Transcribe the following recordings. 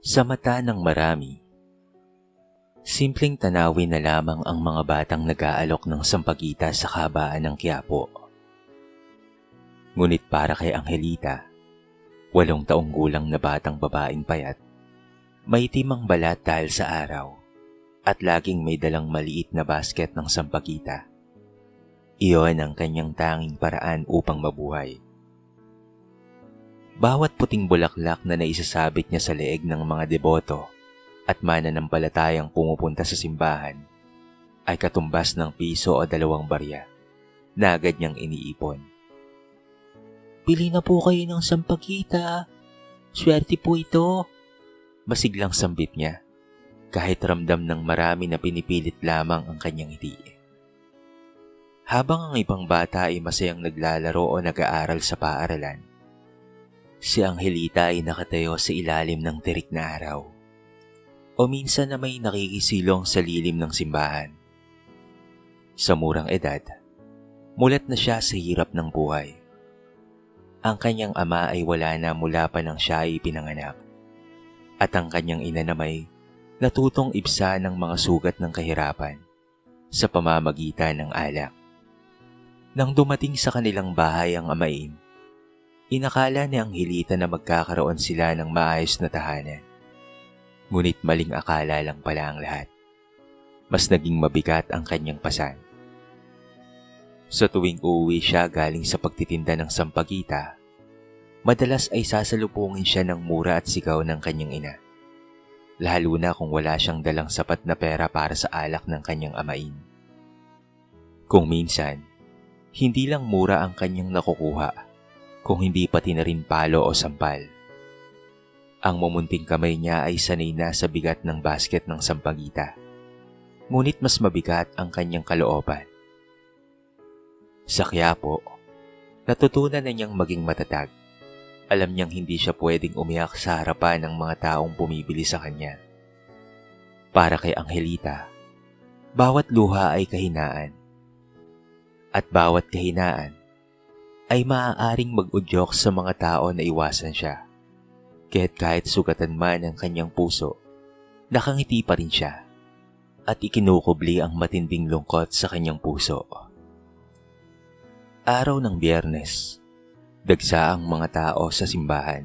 Sa mata ng marami, simpleng tanawin na lamang ang mga batang nag-aalok ng sampagita sa kabaan ng Quiapo. Ngunit para kay Angelita, 8 taong gulang na batang babaeng payat, may timang balat dahil sa araw at laging may dalang maliit na basket ng sampagita. Iyon ang kanyang tanging paraan upang mabuhay. Bawat puting bulaklak na naisasabit niya sa leeg ng mga deboto at mananampalatayang pumupunta sa simbahan ay katumbas ng piso o 2 barya na agad niyang iniipon. Bili na po kayo ng sampagita. Swerte po ito. Masiglang sambit niya kahit ramdam ng marami na pinipilit lamang ang kanyang ngiti. Habang ang ibang bata ay masayang naglalaro o nag-aaral sa paaralan, si Angelita ay nakatayo sa ilalim ng tirik na araw o minsan na may nakikisilong sa lilim ng simbahan. Sa murang edad, mulat na siya sa hirap ng buhay. Ang kanyang ama ay wala na mula pa nang siya ay pinanganak at ang kanyang ina na may natutong ibsa ng mga sugat ng kahirapan sa pamamagitan ng alak. Nang dumating sa kanilang bahay ang amain, inakala ni Angelita na magkakaroon sila ng maayos na tahanan. Ngunit maling akala lang pala ang lahat. Mas naging mabigat ang kanyang pasan. Sa tuwing uuwi siya galing sa pagtitinda ng sampagita, madalas ay sasalubungin siya ng mura at sigaw ng kanyang ina. Lalo na kung wala siyang dalang sapat na pera para sa alak ng kanyang amain. Kung minsan, hindi lang mura ang kanyang nakukuha, kung hindi pati na rin palo o sampal. Ang mumunting kamay niya ay sanay na sa bigat ng basket ng sampagita. Ngunit mas mabigat ang kanyang kalooban. Sa Quiapo, natutunan na niyang maging matatag. Alam niyang hindi siya pwedeng umiyak sa harapan ng mga taong bumibili sa kanya. Para kay Angelita, bawat luha ay kahinaan. At bawat kahinaan ay maaaring mag-udyok sa mga tao na iwasan siya. Kaya't kahit sugatan man ang kanyang puso, nakangiti pa rin siya at ikinukubli ang matinding lungkot sa kanyang puso. Araw ng Biyernes, dagsa ang mga tao sa simbahan.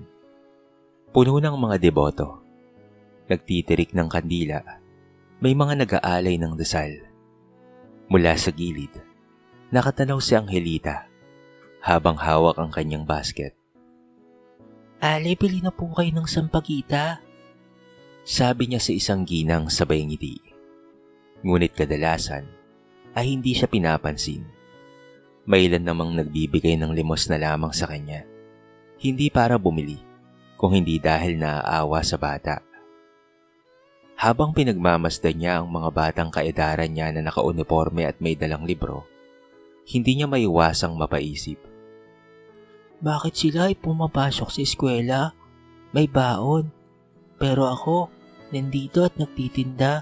Puno ng mga deboto, nagtitirik ng kandila, may mga nag-aalay ng dasal. Mula sa gilid, nakatanaw si Angelita habang hawak ang kanyang basket. Ale, bili na po kayo ng sampagita. Sabi niya sa isang ginang sabay ngiti. Ngunit kadalasan ay hindi siya pinapansin. May ilan namang nagbibigay ng limos na lamang sa kanya. Hindi para bumili, kung hindi dahil naaawa sa bata. Habang pinagmamasdan niya ang mga batang kaedaran niya na nakauniforme at may dalang libro, hindi niya maiwasang mapaisip. Bakit sila ay pumapasok sa eskwela? May baon. Pero ako, nandito at nagtitinda.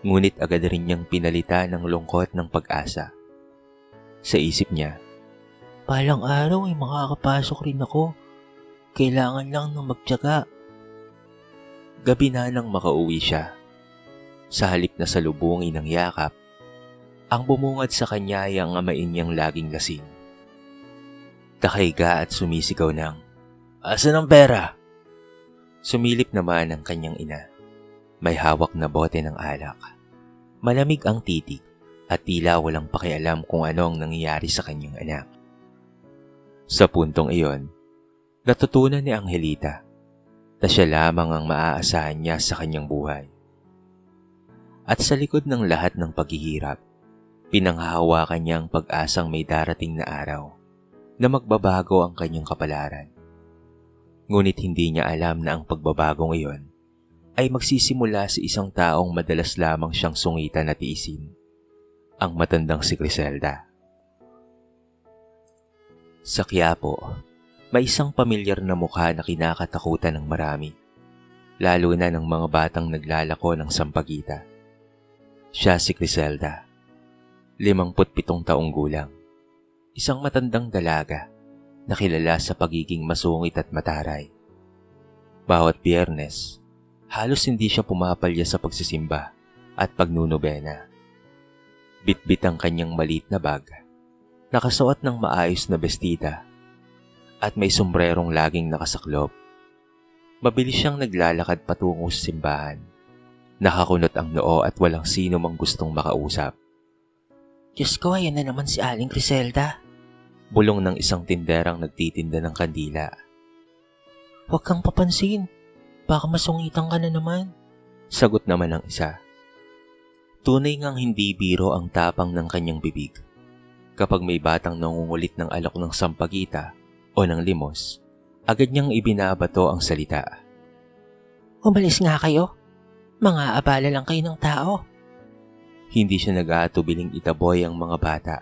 Ngunit agad rin niyang pinalitan ng lungkot ng pag-asa. Sa isip niya, Balang araw ay makakapasok rin ako. Kailangan lang ng magtiyaga. Gabi na nang makauwi siya. Sa halip na salubungin ng yakap, ang bumungad sa kanya ay ang amain niyang laging lasing. Nakahiga at sumisigaw ng, "Asan ang pera?" Sumilip naman ang kanyang ina. May hawak na bote ng alak. Malamig ang titig at tila walang pakialam kung anong nangyayari sa kanyang anak. Sa puntong iyon, natutunan ni Angelita na siya lamang ang maaasahan niya sa kanyang buhay. At sa likod ng lahat ng paghihirap, pinanghahawakan niya ang pag-asang may darating na araw na magbabago ang kanyang kapalaran. Ngunit hindi niya alam na ang pagbabagong iyon ay magsisimula sa isang taong madalas lamang siyang sungitan at tiisin, ang matandang si Griselda. Sa Quiapo, may isang pamilyar na mukha na kinakatakutan ng marami, lalo na ng mga batang naglalako ng sampagita. Siya si Griselda, 57 taong gulang. Isang matandang dalaga na kilala sa pagiging masungit at mataray. Bawat Biyernes, halos hindi siya pumapalya sa pagsisimba at pagnunobena. Bitbit ang kanyang maliit na bag, nakasuot ng maayos na bestida, at may sombrerong laging nakasaklop. Mabilis siyang naglalakad patungo sa simbahan. Nakakunot ang noo at walang sino mang gustong makausap. Diyos ko, ayan na naman si Aling Criselda. Bulong ng isang tinderang nagtitinda ng kandila. Huwag kang papansin. Baka masungitan ka na naman. Sagot naman ng isa. Tunay ngang hindi biro ang tapang ng kanyang bibig. Kapag may batang nangungulit ng alok ng sampagita o ng limos, agad niyang ibinabato ang salita. Umalis nga kayo. Mga abala lang kayo ng tao. Hindi siya nag-aatubiling itaboy ang mga bata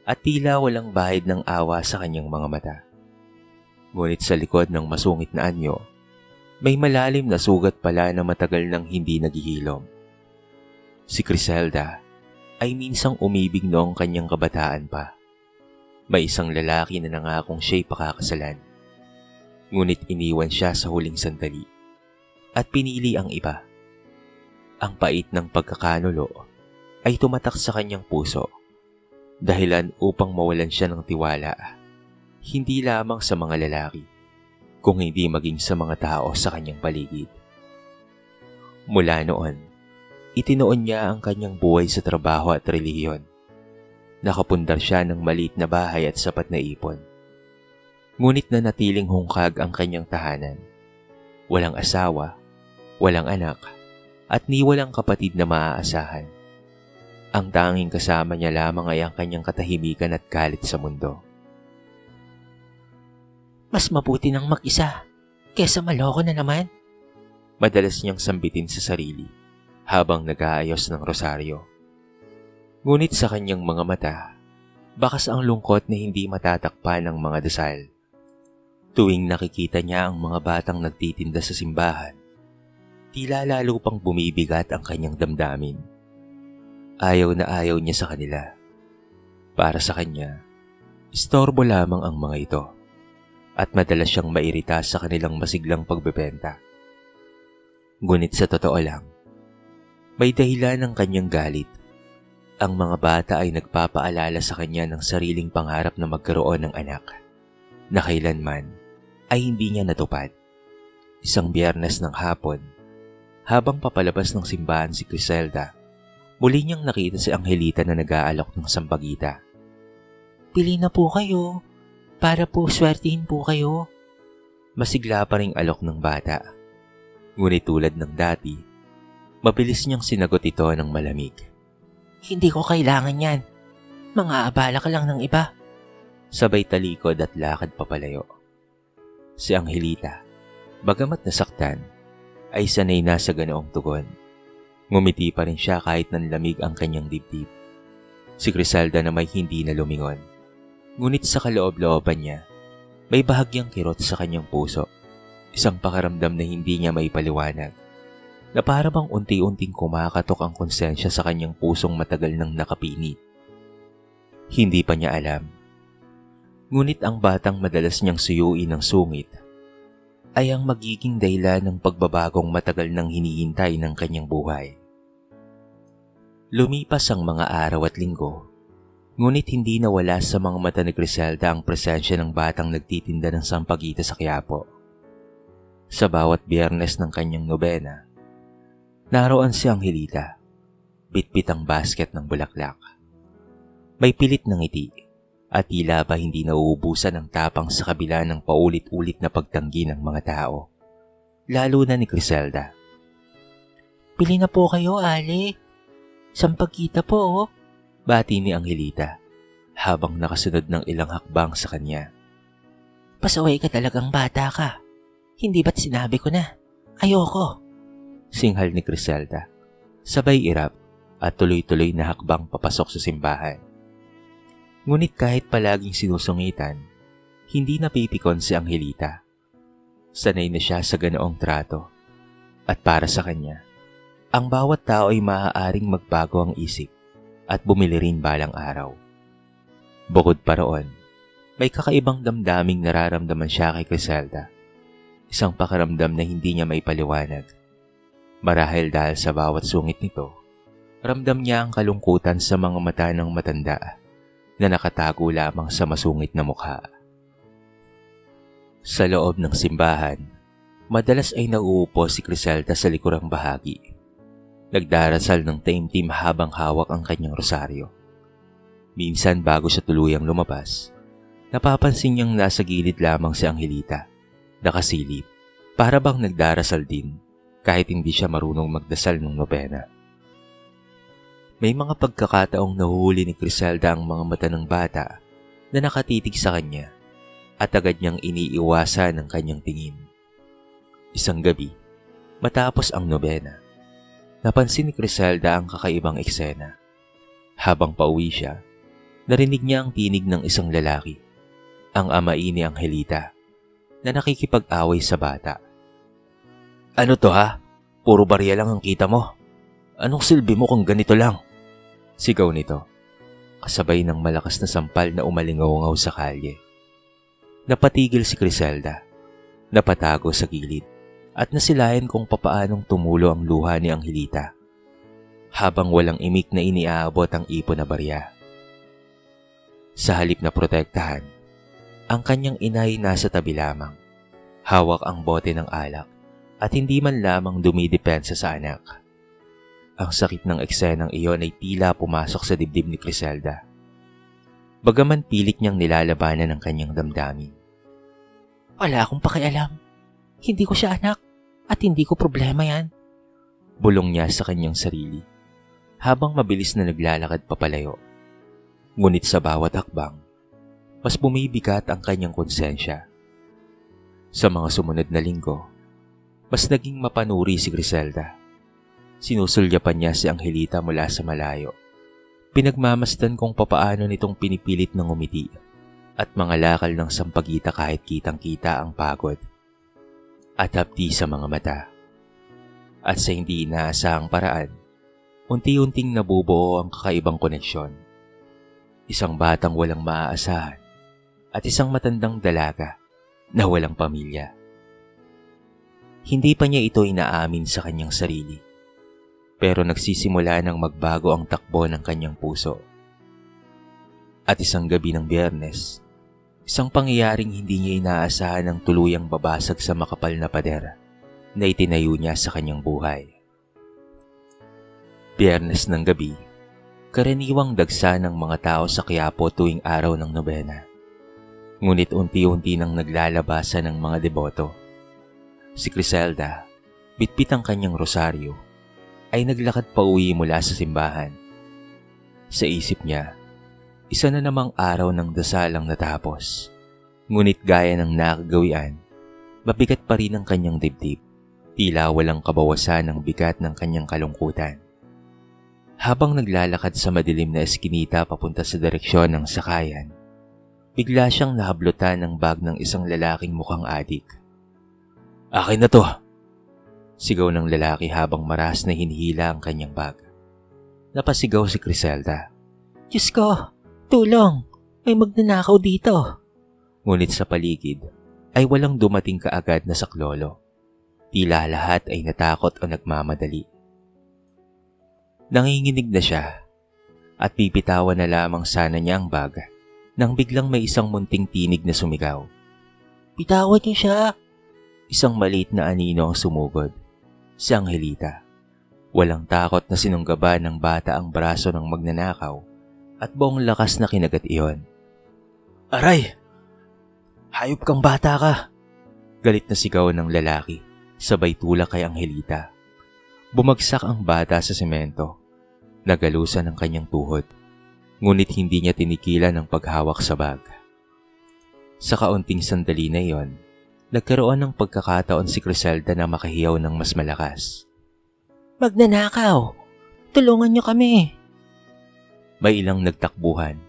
at tila walang bahid ng awa sa kanyang mga mata. Ngunit sa likod ng masungit na anyo, may malalim na sugat pala na matagal nang hindi naghihilom. Si Criselda ay minsang umibig noong kanyang kabataan pa. May isang lalaki na nangakong siya'y pakakasalan. Ngunit iniwan siya sa huling sandali at pinili ang iba. Ang pait ng pagkakanulo ay tumatak sa kanyang puso, dahilan upang mawalan siya ng tiwala, hindi lamang sa mga lalaki, kung hindi maging sa mga tao sa kanyang paligid. Mula noon, itinoon niya ang kanyang buhay sa trabaho at relihiyon. Nakapundar siya ng maliit na bahay at sapat na ipon. Ngunit nanatiling hungkag ang kanyang tahanan. Walang asawa, walang anak, at ni walang kapatid na maaasahan. Ang tanging kasama niya lamang ay ang kanyang katahimikan at galit sa mundo. Mas mabuti nang mag-isa kesa maloko na naman. Madalas niyang sambitin sa sarili habang nag-aayos ng rosaryo. Ngunit sa kanyang mga mata, bakas ang lungkot na hindi matatakpan ng mga dasal. Tuwing nakikita niya ang mga batang nagtitinda sa simbahan, tila lalo pang bumibigat ang kanyang damdamin. Ayaw na ayaw niya sa kanila. Para sa kanya, istorbo lamang ang mga ito at madalas siyang mairita sa kanilang masiglang pagbebenta. Ngunit sa totoo lang, may dahilan ng kanyang galit. Ang mga bata ay nagpapaalala sa kanya ng sariling pangarap na magkaroon ng anak na kailanman ay hindi niya natupad. Isang Biyernes ng hapon, habang papalabas ng simbahan si Criselda, muli niyang nakita si Angelita na nag-aalok ng sampagita. Pili na po kayo, para po swertihin po kayo. Masigla pa ring alok ng bata. Ngunit tulad ng dati, mabilis niyang sinagot ito ng malamig. Hindi ko kailangan yan. Mga abala ka lang ng iba. Sabay talikod at lakad papalayo. Si Angelita, bagamat nasaktan, ay sanay na sa ganoong tugon. Ngumiti pa rin siya kahit nanlamig ang kanyang dibdib. Si Criselda na may hindi na lumingon. Ngunit sa kaloob-looban niya, may bahagyang kirot sa kanyang puso. Isang pakaramdam na hindi niya maipaliwanag. Na para bang unti-unting kumakatok ang konsensya sa kanyang pusong matagal nang nakapinit. Hindi pa niya alam. Ngunit ang batang madalas niyang suyuin ng sungit ay ang magiging dahilan ng pagbabagong matagal nang hinihintay ng kanyang buhay. Lumipas ang mga araw at linggo, ngunit hindi nawala sa mga mata ni Criselda ang presensya ng batang nagtitinda ng sampagita sa Quiapo. Sa bawat Biyernes ng kanyang nobena, naroon si Angelita, bitbit ang basket ng bulaklak. May pilit ng ngiti at tila ba hindi nauubusan ng tapang sa kabila ng paulit-ulit na pagtanggi ng mga tao, lalo na ni Criselda. Pili na po kayo, Ali. Sampagita po, oh. Bati ni Angelita habang nakasunod ng ilang hakbang sa kanya. Pasaway ka talagang bata ka. Hindi ba't sinabi ko na? Ayoko. Singhal ni Criselda, sabay irap at tuloy-tuloy na hakbang papasok sa simbahan. Ngunit kahit palaging sinusungitan, hindi napipikon si Angelita. Sanay na siya sa ganoong trato. At para sa kanya, ang bawat tao ay maaaring magbago ang isip at bumili rin balang araw. Bukod pa roon, may kakaibang damdaming nararamdaman siya kay Criselda. Isang pakiramdam na hindi niya maipaliwanag. Marahil dahil sa bawat sungit nito, ramdam niya ang kalungkutan sa mga mata ng matanda na nakatago lamang sa masungit na mukha. Sa loob ng simbahan, madalas ay nauupo si Criselda sa likurang bahagi. Nagdarasal ng taimtim habang hawak ang kanyang rosaryo. Minsan bago siya tuluyang lumabas, napapansin niyang nasa gilid lamang si Angelita, nakasilip, para bang nagdarasal din kahit hindi siya marunong magdasal ng nobena. May mga pagkakataong nahuhuli ni Criselda ang mga mata ng bata na nakatitig sa kanya at agad niyang iniiwasan ang kanyang tingin. Isang gabi, matapos ang nobena, napansin ni Criselda ang kakaibang eksena. Habang pauwi siya, narinig niya ang tinig ng isang lalaki, ang amain ni Angelita, na nakikipag-away sa bata. "Ano to ha? Puro barya lang ang kita mo. Anong silbi mo kung ganito lang?" Sigaw nito, kasabay ng malakas na sampal na umalingaw-ngaw sa kalye. Napatigil si Criselda, napatago sa gilid, at nasilayan kung papaanong tumulo ang luha ni Angelita, habang walang imik na iniaabot ang ipon na barya. Sa halip na protektahan, ang kanyang inay nasa tabi lamang, hawak ang bote ng alak at hindi man lamang dumidepensa sa anak. Ang sakit ng eksenang iyon ay tila pumasok sa dibdib ni Criselda. Bagaman pilit niyang nilalabanan ang kanyang damdamin. Wala akong pakialam. Hindi ko siya anak at hindi ko problema yan. Bulong niya sa kanyang sarili habang mabilis na naglalakad papalayo. Ngunit sa bawat hakbang, mas bumibigat ang kanyang konsensya. Sa mga sumunod na linggo, mas naging mapanuri si Criselda. Sinusulyapan niya si Angelita mula sa malayo. Pinagmamasdan kung papaano nitong pinipilit ng umiti at mga lakal ng sampagita kahit kitang-kita ang pagod at hapdi sa mga mata. At sa hindi inaasahang paraan, unti-unting nabubuo ang kakaibang koneksyon. Isang batang walang maaasahan at isang matandang dalaga na walang pamilya. Hindi pa niya ito inaamin sa kanyang sarili, pero nagsisimula ng magbago ang takbo ng kanyang puso. At isang gabi ng Biyernes, isang pangyayaring hindi niya inaasahan ang tuluyang babasag sa makapal na pader na itinayo niya sa kanyang buhay. Biyernes ng gabi, karaniwang dagsa ng mga tao sa Quiapo tuwing araw ng nobena. Ngunit unti-unti nang naglalabasan ng mga deboto. Si Criselda, bitbit ang kanyang rosaryo, ay naglakad pa uwi mula sa simbahan. Sa isip niya, isa na namang araw ng dasalang natapos. Ngunit gaya ng nakagawian, mabigat pa rin ang kanyang dibdib. Tila walang kabawasan ng bigat ng kanyang kalungkutan. Habang naglalakad sa madilim na eskinita papunta sa direksyon ng sakayan, bigla siyang nahablutan ng bag ng isang lalaking mukhang adik. "Akin na to!" Sigaw ng lalaki habang maras na hinihila ang kanyang bag. Napasigaw si Criselda. Diyos ko, tulong! May magnanakaw dito. Ngunit sa paligid ay walang dumating kaagad na saklolo. Tila lahat ay natakot o nagmamadali. Nanginginig na siya at pipitawan na lamang sana niya ang bag nang biglang may isang munting tinig na sumigaw. Bitawan niyo siya! Isang maliit na anino ang sumugod. Si Angelita. Walang takot na sinunggaban ng bata ang braso ng magnanakaw at buong lakas na kinagat iyon. Aray! Hayop kang bata ka! Galit na sigaw ng lalaki, sabay tulak kay Angelita. Bumagsak ang bata sa semento. Nagalusan ang kanyang tuhod. Ngunit hindi niya tinikilan ang paghawak sa bag. Sa kaunting sandali na iyon, nagkaroon ng pagkakataon si Criselda na makahiyaw ng mas malakas. Magnanakaw! Tulungan niyo kami! May ilang nagtakbuhan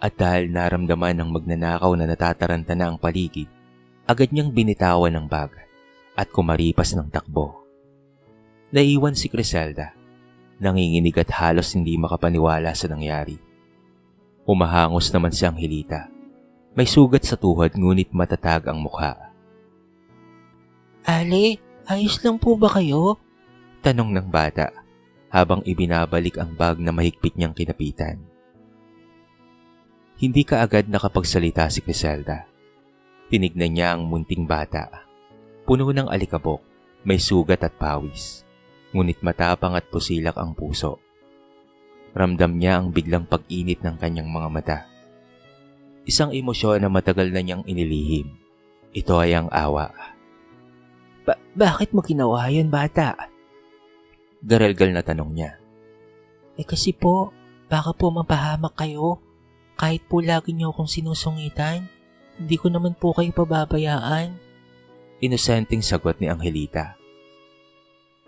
at dahil naramdaman ng magnanakaw na natataranta na ang paligid, agad niyang binitawan ng bag at kumaripas ng takbo. Naiwan si Criselda, nanginginig at halos hindi makapaniwala sa nangyari. Humahangos naman si Angelita. May sugat sa tuhod ngunit matatag ang mukha. Ale, ayos lang po ba kayo? Tanong ng bata habang ibinabalik ang bag na mahigpit niyang kinapitan. Hindi kaagad nakapagsalita si Criselda. Tinignan niya ang munting bata. Puno ng alikabok, may sugat at pawis. Ngunit matapang at pusilak ang puso. Ramdam niya ang biglang pag-init ng kanyang mga mata. Isang emosyon na matagal na niyang inilihim. Ito ay ang awa. Bakit mo ginawa yun, bata? Garalgal na tanong niya. Kasi po, baka po mapahamak kayo. Kahit po lagi niyo akong sinusungitan, hindi ko naman po kayo pababayaan. Inosenteng sagot ni Angelita.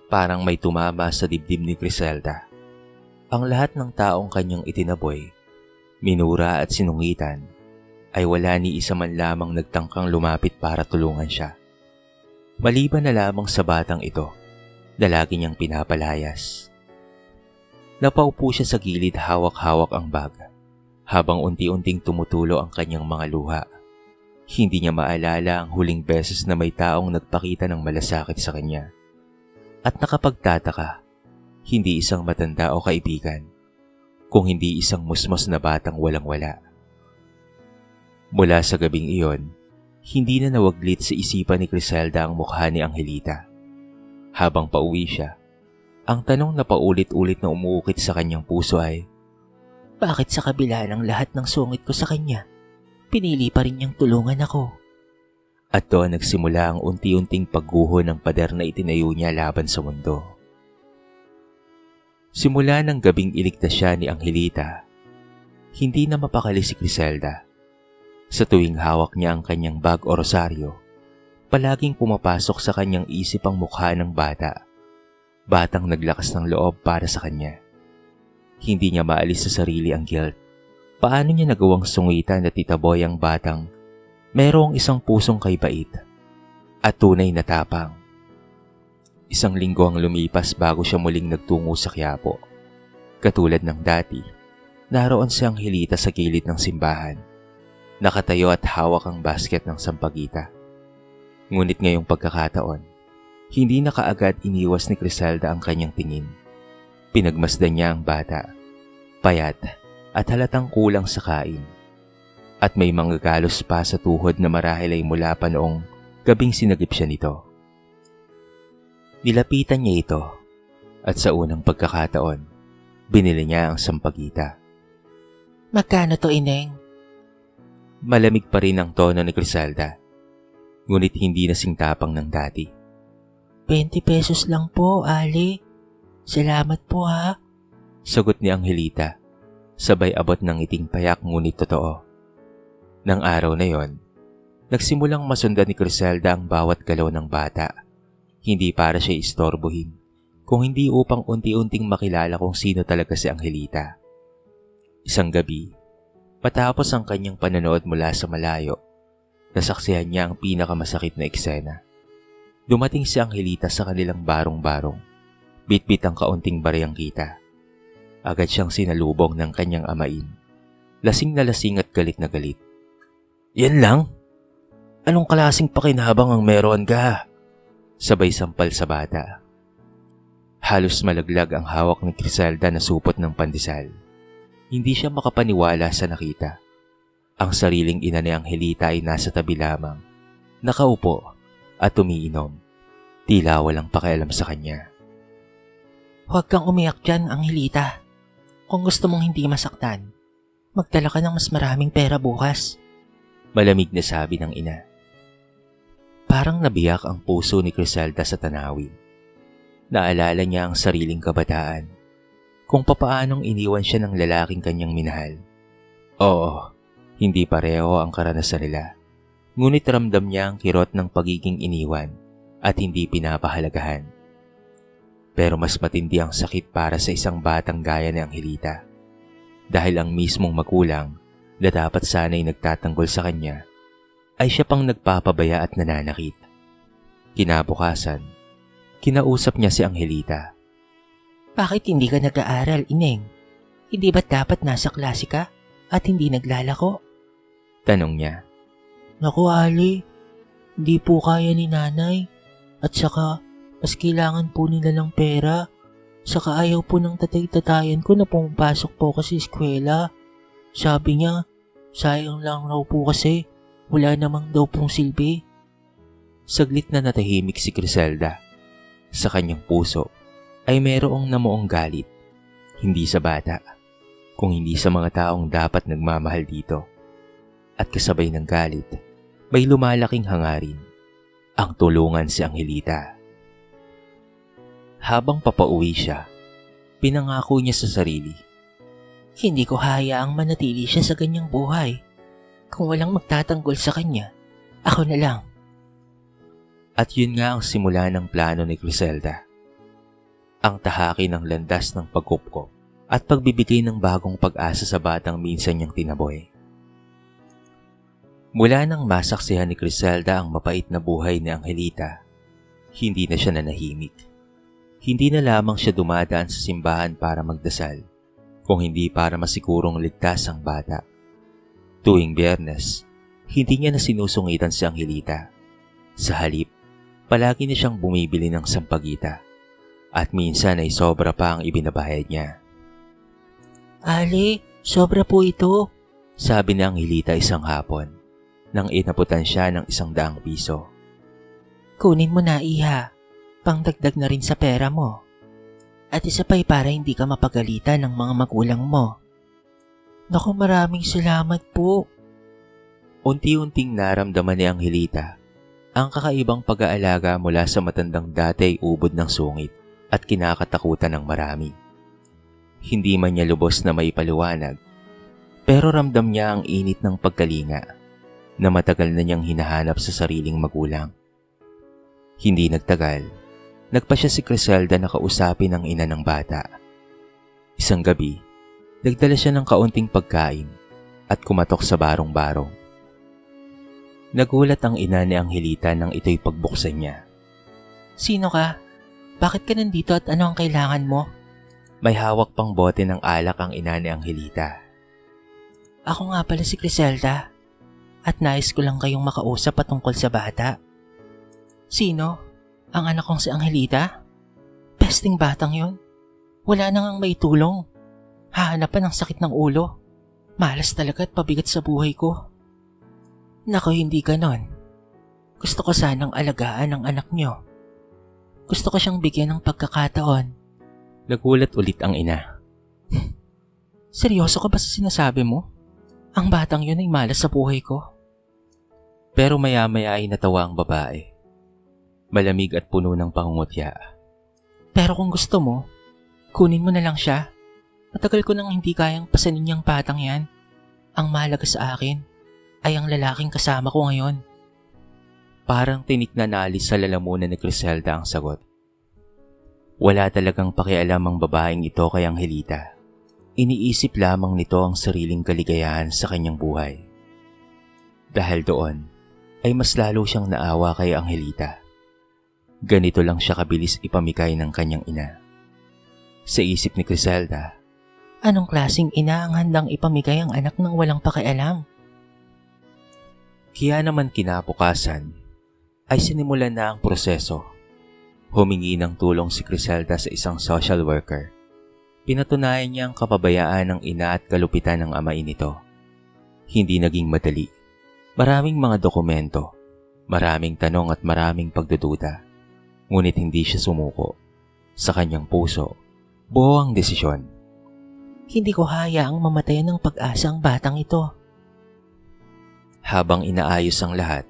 Parang may tumama sa dibdib ni Criselda. Ang lahat ng taong kanyang itinaboy, minura at sinungitan, ay wala ni isa man lamang nagtangkang lumapit para tulungan siya. Maliban na lamang sa batang ito, na lagi niyang pinapalayas. Napaupo siya sa gilid, hawak-hawak ang bag, habang unti-unting tumutulo ang kanyang mga luha. Hindi niya maalala ang huling beses na may taong nagpakita ng malasakit sa kanya. At nakapagtataka, hindi isang matanda o kaibigan, kung hindi isang musmos na batang walang-wala. Mula sa gabing iyon, hindi na nawaglit sa isipan ni Criselda ang mukha ni Angelita. Habang pauwi siya, ang tanong na paulit-ulit na umuukit sa kanyang puso ay, bakit sa kabila ng lahat ng sungit ko sa kanya, pinili pa rin niyang tulungan ako? At doon nagsimula ang unti-unting pagguho ng pader na itinayo niya laban sa mundo. Simula ng gabing iligtas siya ni Angelita, hindi na mapakali si Criselda. Sa tuwing hawak niya ang kanyang bag o rosaryo, palaging pumapasok sa kanyang isip ang mukha ng bata. Batang naglakas ng loob para sa kanya. Hindi niya maalis sa sarili ang guilt. Paano niya nagawang sungitan at itaboy ang batang mayroong isang pusong kaibait at tunay na tapang. Isang linggo ang lumipas bago siya muling nagtungo sa Quiapo. Katulad ng dati, naroon si Angelita sa gilid ng simbahan. Nakatayo at hawak ang basket ng sampagita. Ngunit ngayong pagkakataon, hindi na kaagad iniwas ni Criselda ang kanyang tingin. Pinagmasdan niya ang bata, payat at halatang kulang sa kain. At may mga galos pa sa tuhod na marahil ay mula pa noong gabing sinagip siya nito. Nilapitan niya ito at sa unang pagkakataon, binili niya ang sampagita. Magkano to, Ineng? Malamig pa rin ang tono ni Criselda, ngunit hindi na singtapang ng dati. 20 pesos lang po, Ali. Salamat po ha. Sagot ni Angelita, sabay abot ng ngiting payak ngunit totoo. Nang araw na yon, nagsimulang masundan ni Criselda ang bawat galaw ng bata. Hindi para siya istorbohin, kung hindi upang unti-unting makilala kung sino talaga si Angelita. Isang gabi, matapos ang kanyang panonood mula sa malayo, nasaksihan niya ang pinakamasakit na eksena. Dumating si Angelita sa kanilang barong-barong, bitbit ang kaunting barayang kita. Agad siyang sinalubong ng kanyang amain, lasing na lasing at galit na galit. Yan lang? Anong klaseng pakinabang ang meron ka? Sabay sampal sa bata. Halos malaglag ang hawak ni Criselda na supot ng pandesal. Hindi siya makapaniwala sa nakita. Ang sariling ina ni Angelita ay nasa tabi lamang, nakaupo at umiinom. Tila walang pakialam sa kanya. Huwag kang umiyak dyan, Angelita. Kung gusto mong hindi masaktan, magdala ka ng mas maraming pera bukas. Malamig na sabi ng ina. Parang nabiyak ang puso ni Criselda sa tanawin. Naalala niya ang sariling kabataan, kung papaanong iniwan siya ng lalaking kanyang minahal. Oo, hindi pareho ang karanasan nila. Ngunit ramdam niya ang kirot ng pagiging iniwan at hindi pinapahalagahan. Pero mas matindi ang sakit para sa isang batang gaya ni Angelita. Dahil ang mismong magulang na dapat sana'y nagtatanggol sa kanya, ay siya pang nagpapabaya at nananakit. Kinabukasan, kinausap niya si Angelita. Bakit hindi ka nag-aaral, Ineng? Hindi ba't dapat nasa klase ka at hindi naglalako? Tanong niya. Naku, Ali, hindi po kaya ni nanay. At saka, mas kailangan po nila ng pera. Saka ayaw po ng tatay-tatayan ko na pumapasok po ako sa eskwela. Sabi niya, sayang lang raw po kasi wala namang daw pong silbi. Saglit na natahimik si Criselda. Sa kanyang puso ay mayroong namuong galit. Hindi sa bata, kung hindi sa mga taong dapat nagmamahal dito. At kasabay ng galit, may lumalaking hangarin. Ang tulungan si Angelita. Habang papauwi siya, pinangako niya sa sarili. Hindi ko hayaang manatili siya sa ganyang buhay. Kung walang magtatanggol sa kanya, ako na lang. At yun nga ang simula ng plano ni Criselda. Ang tahaki ng landas ng pagkupkop at pagbibigay ng bagong pag-asa sa batang minsan niyang tinaboy. Mula nang masaksihan ni Criselda ang mapait na buhay ni Angelita, hindi na siya nanahimik. Hindi na lamang siya dumadaan sa simbahan para magdasal, kung hindi para masigurong ligtas ang bata. Tuwing Biyernes, hindi niya na sinusungitan si Angelita. Sa halip, palagi na siyang bumibili ng sampagita at minsan ay sobra pa ang ibinabayad niya. Ali, sobra po ito. Sabi ni Angelita isang hapon nang inaputan siya ng 100 piso. Kunin mo na, iha. Pangdagdag na rin sa pera mo. At isa pa'y para hindi ka mapagalitan ng mga magulang mo. Naku, maraming salamat po. Unti-unting naramdaman ni Angelita ang kakaibang pag-aalaga mula sa matandang dati ay ubod ng sungit at kinakatakutan ng marami. Hindi man niya lubos na maipaliwanag, pero ramdam niya ang init ng pagkalinga na matagal na niyang hinahanap sa sariling magulang. Hindi nagtagal, nagpa siya si Criselda na kausapin ang ina ng bata. Isang gabi, nagdala siya ng kaunting pagkain at kumatok sa barong-barong. Nagulat ang ina ni Angelita nang ito'y pagbuksan niya. Sino ka? Bakit ka nandito at ano ang kailangan mo? May hawak pang bote ng alak ang ina ni Angelita. Ako nga pala si Criselda at nais ko lang kayong makausap patungkol sa bata. Sino? Ang anak kong si Angelita? Pesting batang yon. Wala nang maitulong. Hahanapan ng sakit ng ulo. Malas talaga at pabigat sa buhay ko. Naku, hindi ganon. Gusto ko sanang alagaan ang anak nyo. Gusto ko siyang bigyan ng pagkakataon. Nagulat ulit ang ina. Seryoso ka ba sa sinasabi mo? Ang batang yun ay malas sa buhay ko. Pero maya-maya ay natawa ang babae. Malamig at puno ng pangungutya. Pero kung gusto mo, kunin mo na lang siya. Matagal ko nang hindi kayang pasanin niyang batang yan. Ang mahalaga sa akin ay ang lalaking kasama ko ngayon. Parang tinik na naalis sa lalamunan ni Criselda ang sagot. Wala talagang pakialam ang babaeng ito kay Angelita. Iniisip lamang nito ang sariling kaligayahan sa kanyang buhay. Dahil doon, ay mas lalo siyang naawa kay Angelita. Ganito lang siya kabilis ipamigay ng kanyang ina. Sa isip ni Criselda, anong klaseng ina ang handang ipamigay ang anak ng walang pakialam? Kaya naman kinabukasan, ay sinimulan na ang proseso. Humingi ng tulong si Criselda sa isang social worker. Pinatunayan niya ang kapabayaan ng ina at kalupitan ng amain nito. Hindi naging madali. Maraming mga dokumento, maraming tanong at maraming pagdududa. Ngunit hindi siya sumuko. Sa kanyang puso, buo ang desisyon. Hindi ko hayaang mamatayan ng pag-asa ang batang ito. Habang inaayos ang lahat,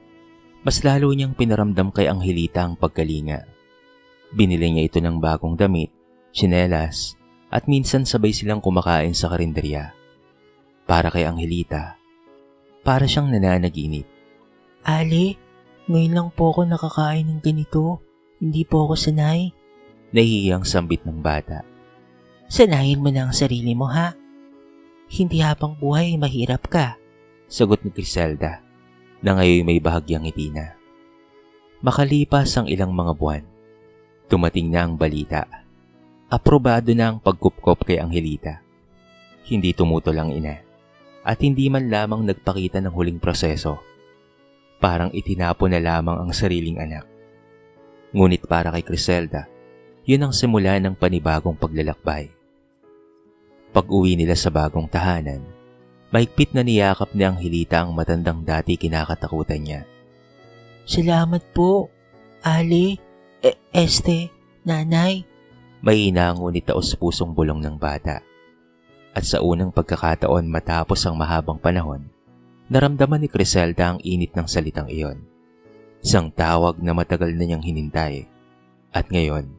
mas lalo niyang pinaramdam kay Angelita ang pagkalinga. Binili niya ito ng bagong damit, tsinelas, at minsan sabay silang kumakain sa karinderya. Para kay Angelita, para siyang nananaginip. Ali, ngayon lang po ako nakakain ng ganito. Hindi po ako sanay. Nahihiyang sambit ng bata. Sanayin mo na ang sarili mo, ha? Hindi habang buhay mahirap ka. Sagot ni Criselda na ngayon may bahagyang ngiti na. Makalipas ang ilang mga buwan, dumating na ang balita. Aprobado na ang pagkupkop kay Angelita. Hindi tumutol ang ina at hindi man lamang nagpakita ng huling proseso. Parang itinapon na lamang ang sariling anak. Ngunit para kay Criselda, yun ang simula ng panibagong paglalakbay. Pag-uwi nila sa bagong tahanan, mahigpit na niyakap ni Angelita ang matandang dati kinakatakutan niya. Salamat po, Ali, Nanay. May ngunit taos-pusong bulong ng bata. At sa unang pagkakataon matapos ang mahabang panahon, naramdaman ni Criselda ang init ng salitang iyon. Isang tawag na matagal na niyang hinintay. At ngayon,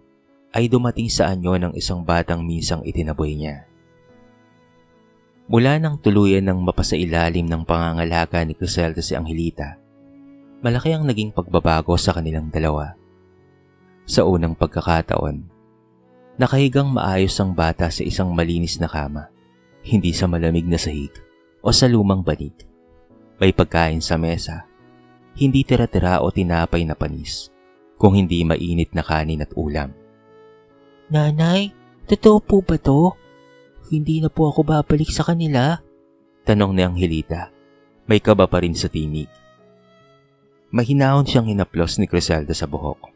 ay dumating sa anyo ng isang batang minsang itinaboy niya. Mula nang tuluyan ng mapasailalim ng pangangalaga ni Criselda si Angelita, malaki ang naging pagbabago sa kanilang dalawa. Sa unang pagkakataon, nakahigang maayos ang bata sa isang malinis na kama, hindi sa malamig na sahig o sa lumang banig. May pagkain sa mesa, hindi tira-tira o tinapay na panis, kung hindi mainit na kanin at ulam. Nanay, totoo po ba to? Hindi na po ako babalik sa kanila? Tanong ni Angelita. May kaba pa rin sa tinig. Mahinahon siyang hinaplos ni Criselda sa buhok.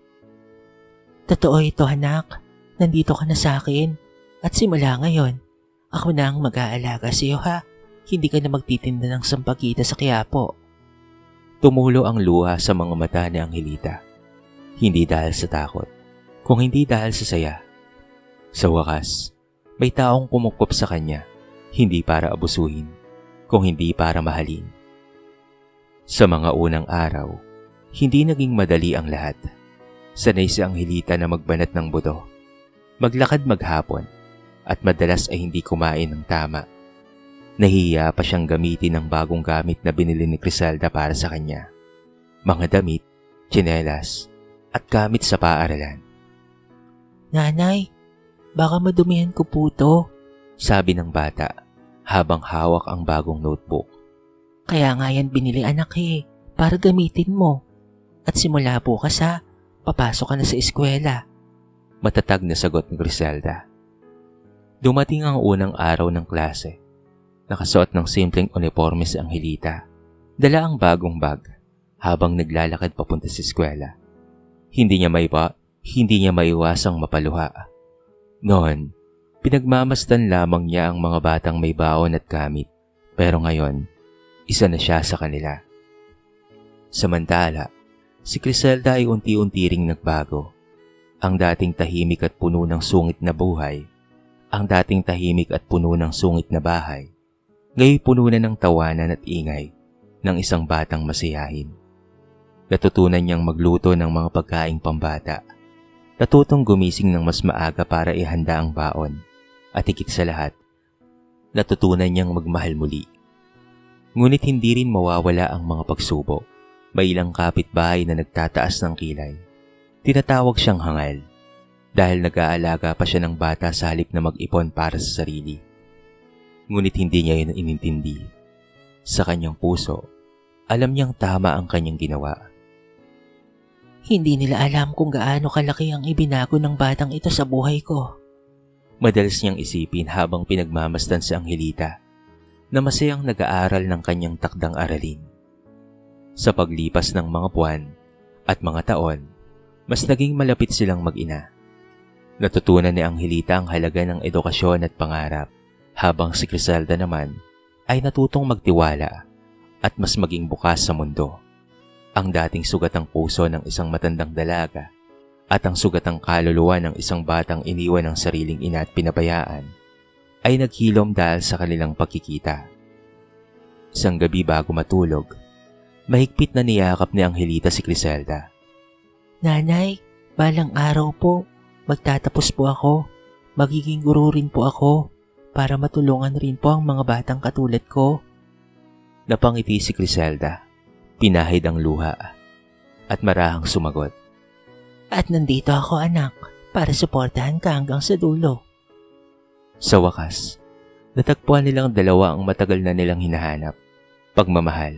Totoo ito, anak. Nandito ka na sa akin. At simula ngayon, ako na ang mag-aalaga sa iyo, ha? Hindi ka na magtitinda ng sampagita sa Quiapo. Tumulo ang luha sa mga mata ni Angelita. Hindi dahil sa takot, kung hindi dahil sa saya. Sa wakas, may taong kumukop sa kanya, hindi para abusuhin, kung hindi para mahalin. Sa mga unang araw, hindi naging madali ang lahat. Sanay si Angelita na magbanat ng buto, maglakad maghapon, at madalas ay hindi kumain ng tama. Nahihiya pa siyang gamitin ang bagong gamit na binili ni Criselda para sa kanya. Mga damit, tsinelas, at gamit sa paaralan. Nanay, baka madumihan ko po to, sabi ng bata habang hawak ang bagong notebook. Kaya nga yan binili, anak, para gamitin mo. At simula bukas, papasok ka na sa eskwela. Matatag na sagot ni Criselda. Dumating ang unang araw ng klase. Nakasuot ng simpleng uniforme si Angelita. Dala ang bagong bag habang naglalakad papunta sa eskwela. Hindi niya maiwasang mapaluha. Noon, pinagmamasdan lamang niya ang mga batang may baon at gamit, pero ngayon, isa na siya sa kanila. Samantala, si Criselda ay unti-unti ring nagbago. Ang dating tahimik at puno ng sungit na buhay, ang dating tahimik at puno ng sungit na bahay, ngayon puno na ng tawanan at ingay ng isang batang masiyahin. Natutunan niyang magluto ng mga pagkaing pambata. Natutong gumising ng mas maaga para ihanda ang baon. At higit sa lahat, natutunan niyang magmahal muli. Ngunit hindi rin mawawala ang mga pagsubok. May ilang kapitbahay na nagtataas ng kilay. Tinatawag siyang hangal dahil nag-aalaga pa siya ng bata sa halip na mag-ipon para sa sarili. Ngunit hindi niya yun inintindi. Sa kanyang puso, alam niyang tama ang kanyang ginawa. Hindi nila alam kung gaano kalaki ang ibinago ng batang ito sa buhay ko. Madalas niyang isipin habang pinagmamasdan si Angelita na masayang nag-aaral ng kanyang takdang aralin. Sa paglipas ng mga buwan at mga taon, mas naging malapit silang mag-ina. Natutunan ni Angelita ang halaga ng edukasyon at pangarap, habang si Criselda naman ay natutong magtiwala at mas maging bukas sa mundo. Ang dating sugatang puso ng isang matandang dalaga at ang sugatang kaluluwa ng isang batang iniwan ng sariling ina at pinabayaan ay naghilom dahil sa kanilang pagkikita. Isang gabi bago matulog, mahigpit na niyakap ni Angelita si Criselda. Nanay, balang araw po, magtatapos po ako. Magiging guro rin po ako para matulungan rin po ang mga batang katulad ko. Napangiti si Criselda. Pinahid ang luha at marahang sumagot. At nandito ako, anak, para suportahan ka hanggang sa dulo. Sa wakas, natagpuan nilang dalawa ang matagal na nilang hinahanap. Pagmamahal,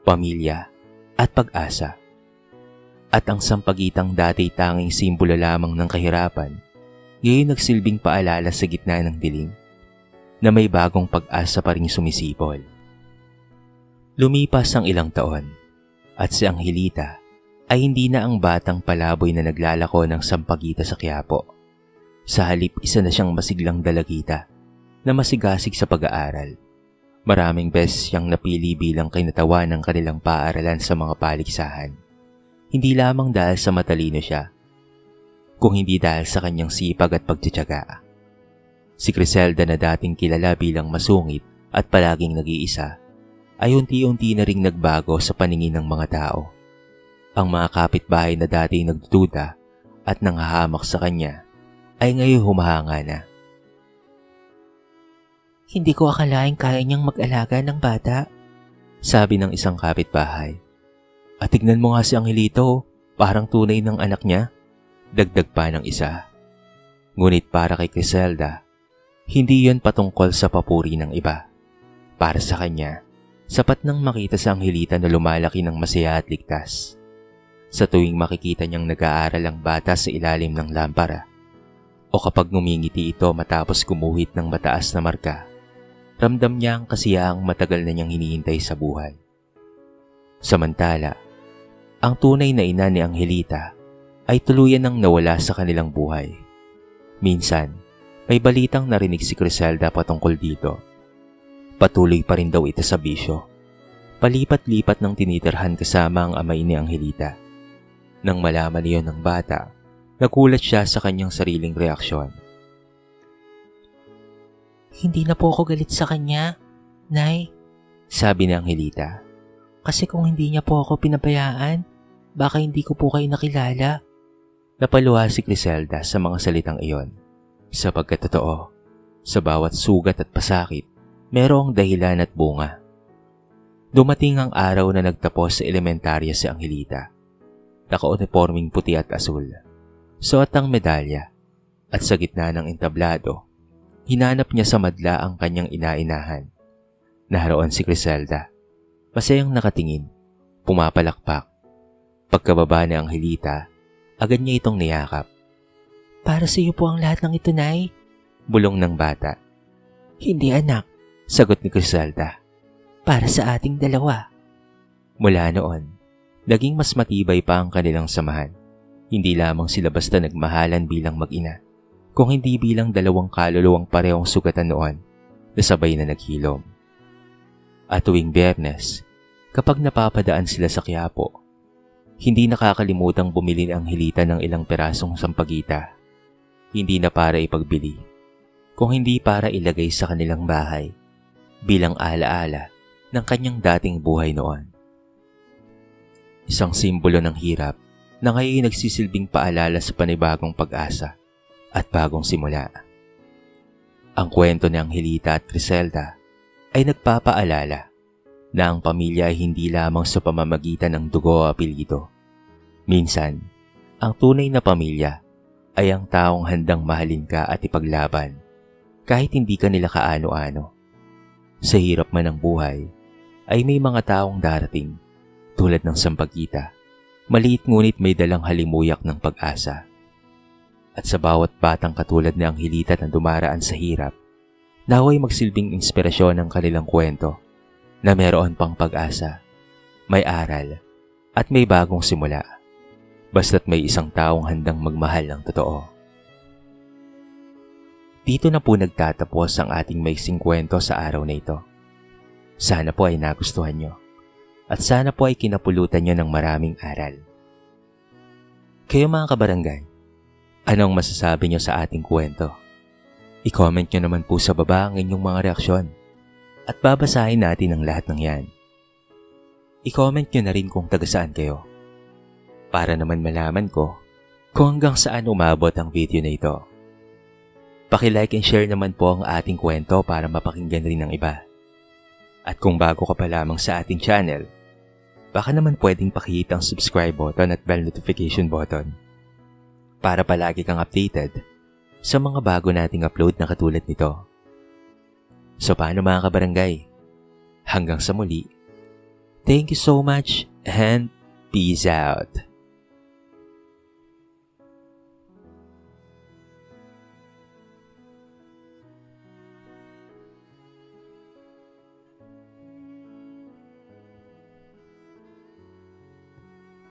pamilya, at pag-asa. At ang sampagitang dati tanging simbolo lamang ng kahirapan, ngayon nagsilbing paalala sa gitna ng dilim na may bagong pag-asa pa ring sumisipol. Lumipas ang ilang taon at si Angelita ay hindi na ang batang palaboy na naglalako ng sampagita sa Quiapo. Sa halip, isa na siyang masiglang dalagita na masigasig sa pag-aaral. Maraming beses siyang napili bilang kinatawan ng kanilang paaralan sa mga paligsahan. Hindi lamang dahil sa matalino siya, kung hindi dahil sa kanyang sipag at pagtitiyaga. Si Criselda na dating kilala bilang masungit at palaging nag-iisa, ay unti-unti na ring nagbago sa paningin ng mga tao. Ang mga kapitbahay na dating nagdududa at nanghahamak sa kanya ay ngayon humahanga na. Hindi ko akalaing kaya niyang mag-alaga ng bata. Sabi ng isang kapitbahay. At tignan mo nga si Angelito, parang tunay ng anak niya. Dagdag pa ng isa. Ngunit para kay Criselda, hindi yon patungkol sa papuri ng iba. Para sa kanya, sapat nang makita si Angelita na lumalaki ng masaya at ligtas. Sa tuwing makikita niyang nag-aaral ang bata sa ilalim ng lampara, o kapag ngumingiti ito matapos gumuhit ng mataas na marka, ramdam niya ang kasiyahang matagal na niyang hinihintay sa buhay. Samantala, ang tunay na ina ni Angelita ay tuluyan nang nawala sa kanilang buhay. Minsan, may balitang narinig si Criselda patungkol dito. Patuloy pa rin daw ito sa bisyo. Palipat-lipat ng tinitirhan kasama ang amay ni Angelita. Nang malaman niyon ng bata, nagulat siya sa kanyang sariling reaksyon. Hindi na po ako galit sa kanya, Nay. Sabi ni Angelita. Kasi kung hindi niya po ako pinabayaan, baka hindi ko po kayo nakilala. Napaluha si Criselda sa mga salitang iyon. Sapagkat totoo, sa bawat sugat at pasakit, merong dahilan at bunga. Dumating ang araw na nagtapos sa elementarya si Angelita. Naka-uniforming puti at asul. Suot ang medalya. At sa gitna ng entablado, hinanap niya sa madla ang kanyang ina-inahan. Naroon si Criselda. Masayang nakatingin, pumapalakpak. Pagkababa ni Angelita, agad niya itong niyakap. Para sa iyo po ang lahat ng ito, Nay. Bulong ng bata. Hindi, anak. Sagot ni Criselda. Para sa ating dalawa. Mula noon, naging mas matibay pa ang kanilang samahan. Hindi lamang sila basta nagmahalan bilang mag-ina, kung hindi bilang dalawang kaluluwang parehong sugatan noon na sabay na naghilom. At tuwing Biyernes, kapag napapadaan sila sa Quiapo, hindi nakakalimutang bumili ang Angelita ng ilang perasong sampagita. Hindi na para ipagbili, kung hindi para ilagay sa kanilang bahay bilang alaala ng kanyang dating buhay noon. Isang simbolo ng hirap na ngayon nagsisilbing paalala sa panibagong pag-asa at bagong simula. Ang kwento ni Angelita at Criselda ay nagpapaalala na ang pamilya ay hindi lamang sa pamamagitan ng dugo o apelyido. Minsan, ang tunay na pamilya ay ang taong handang mahalin ka at ipaglaban kahit hindi ka nila kaano-ano. Sa hirap man ng buhay, ay may mga taong darating tulad ng sampagita, maliit ngunit may dalang halimuyak ng pag-asa. At sa bawat batang katulad ni Angelita na dumaraan sa hirap, naway magsilbing inspirasyon ng kanilang kwento na meron pang pag-asa, may aral, at may bagong simula. Basta't may isang taong handang magmahal ng totoo. Dito na po nagtatapos ang ating maiksing kwento sa araw na ito. Sana po ay nagustuhan nyo. At sana po ay kinapulutan nyo ng maraming aral. Kayo mga kabarangay, anong masasabi nyo sa ating kwento? I-comment nyo naman po sa baba ang inyong mga reaksyon. At babasahin natin ang lahat ng yan. I-comment nyo na rin kung taga saan kayo. Para naman malaman ko kung hanggang saan umabot ang video na ito. Paki-like and share naman po ang ating kwento para mapakinggan rin ng iba. At kung bago ka pa lamang sa ating channel, baka naman pwedeng pakihit ang subscribe button at bell notification button para palagi kang updated sa mga bago nating upload na katulad nito. So paano mga kabarangay? Hanggang sa muli. Thank you so much and peace out.